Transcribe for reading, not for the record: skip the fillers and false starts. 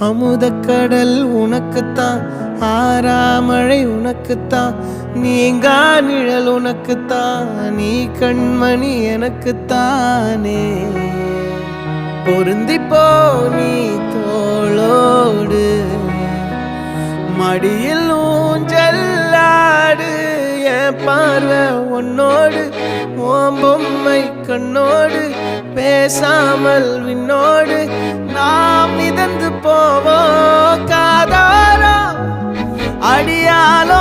அமுதக்கடல் உனக்குத்தான், ஆறாமழை உனக்குத்தான், நீங்கா நிழல் உனக்குத்தான், நீ கண்மணி எனக்குத்தானே. பொருந்திப்போ நீ தோளோடு, மடியில் ஊஞ்சல்லாடு, என் பார்வை உன்னோடு, ஓம் பொம்மை கண்ணோடு, பேசாமல் விண்ணோடு நாம் மிதந்து போவோம் காதாரோ அடியாலோ